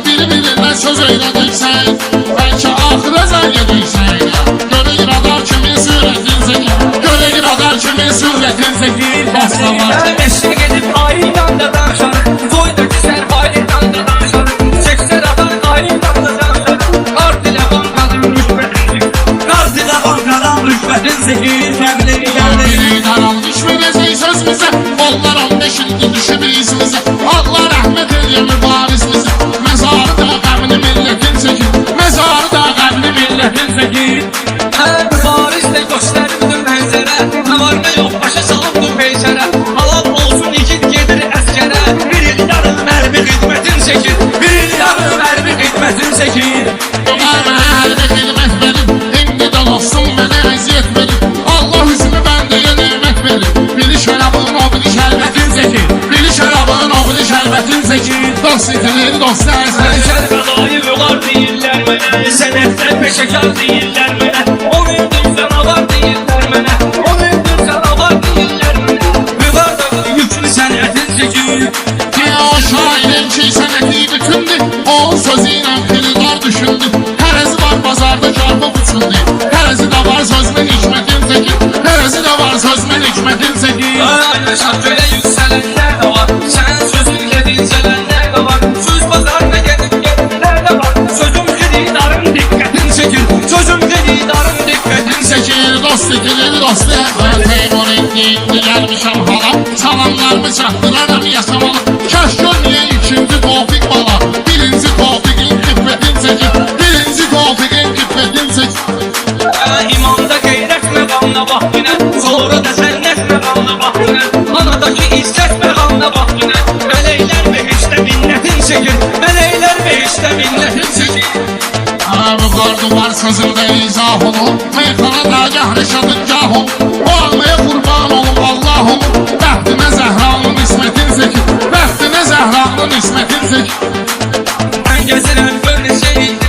Bir-birinden söz eylediksen, belki ahire zar yediksen, görür radar kimin sürətin zeki, görür radar kimin sürətin zeki. Baslama eşlik edip aydan da danışarıq, qoyda güzel aydan da danışarıq, çeksə radar aydan da danışarıq. Kart ile bankadan rüşvetin zeki, kart ile bankadan rüşvetin zeki. Biri daralmış verəcək sözümüzə, onlar 15 ildir düşüb izimizə. Allah rəhmət edir mübarizimizə, məzarı da qəbni milletin çəkir, məzarı da qəbni milletin çəkir. Mübarizlə göstərildir mənzərə, nə var nə yox başa salındır peysərə. Halal olsun igid gedir əskərə, bir il yarım mərmi xidmətin çəkir, bir il yarım mərmi xidmətin çəkir. Mərmi xidmət verir, indi də olsun mənə əziyyət verir. Allah üzümü bəndəyə nemət verir, bili şərabın o bili şərbətin çəkir, bili şərabın o bili şərbətin çəkir. Dost itilir, dost əzlər, Şərbəlayı yolar deyirlər mənə, sənətlər peşəkar deyirlər mənə. O gündür canavar deyirlər mənə, o gündür canavar deyirlər mənə. Müqadar yüklü sənətin çəkir. o şairin ki sənəti bütündür, o sözü ilə xilqar düşündür. Tərəzi var bazarda karpı buçundur, tərəzi də var sözmün hikmətin çəkir, tərəzi də var sözmün hikmətin çəkir. Yaşat gölə yüksələnlər də var, sən sözünlə dincələnlər də var. Söz bazarına gedib gedənlər də var, sözüm xiridarın diqqətin çəkir, sözüm xiridarın diqqətin çəkir. Dost itilir, dost əzlər, Teymur indi gəlmişəm hala, salamlarımı çatdıraram yaşamalı. Kaş görməyə ikinci Tofiq bala, birinci Tofiqin xiffətin çəkir, birinci Tofiqin xiffətin çəkir. İmanda qeyrət məqamına bax günə, sonra da sənnət məqamına bax günə. Anadakı izzət məqamına bax günə, mələklər behişdə minnətin çəkir, mələklər behişdə minnətin çəkir. Bu qordu var sözümdə izah olun, meyxana dagah rəşadın gah olun. O almaya qurban olun Allah olun, bəxtimə Zəhranın ismətin çəkir, bəxtimə Zəhranın ismətin çəkir. Mən gəzirəm gönlü şeydi,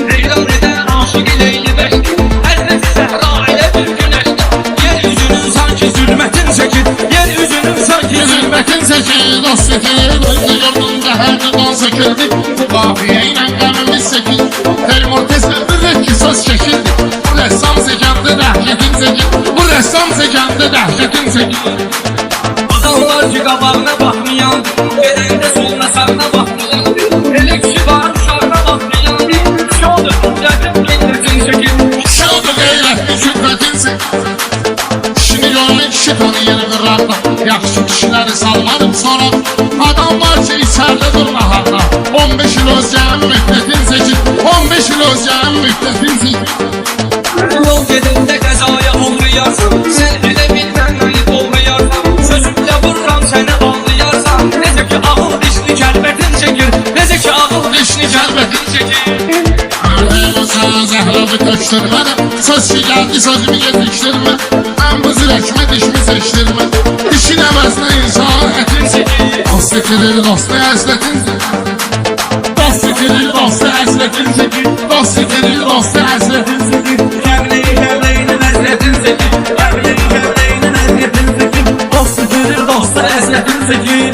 reyran edən aşıq iləyli bəşdi. Həzrəti Zəhra elə bir günəşdi, yer üzünün sanki zülmətin çəkir, yer üzünün sanki Zülmətin çəkir, dost itilir, özü yurdun cəhərdi don söküldü. Bu qafiyə ilə qəmimiz çəkir, Teymur tezildir ki söz çəkildi. Bu rəssam çəkəndə dəhşətin çəkir, bu rəssam çəkəndə dəhşətin çəkir. Adamlar ki qabağına baxmayan, gedəndə soluna sağına baxmayan, elə kişi var uşağına baxmayan, şodur qüdrətin qeyrətin çəkir. Şodur qeyrətli şübhətin çəkir. Kişini görən kişi tanıyır qırarda, yaxşı kişiləri sallarım sonra. Adam var ki içərdə durmaharda, 15 il özgərin müddətin çəkir, 15 il özgərin müddətin çəkir. Yol gedəndə qəzaya uğrayarsan, sən elə bilmən məni olmayarsan. Sözümlə vururam səni ağlayarsan, necə ki ağıl dişli kəlbətin çəkir, necə ki ağıl dişli kəlbətin çəkir. Sen zəhravi tökdürmə, söz ki gəldi sözümü gecikdirmə. Mən bu zirəkmə dişmi seçdirmə, dişin əvəzinə insan ətin çəkir. Dost itilir, dost əzlətin çəkir, dost itilir, dost əzlətin çəkir, dost itilir, dost əzlətin çəkir. Kəmləyi kəmləyini məzlətin çəkir, kəmləyi kəmləyini məzlətin çəkir. Dost itirir, dost əzlətin çəkir.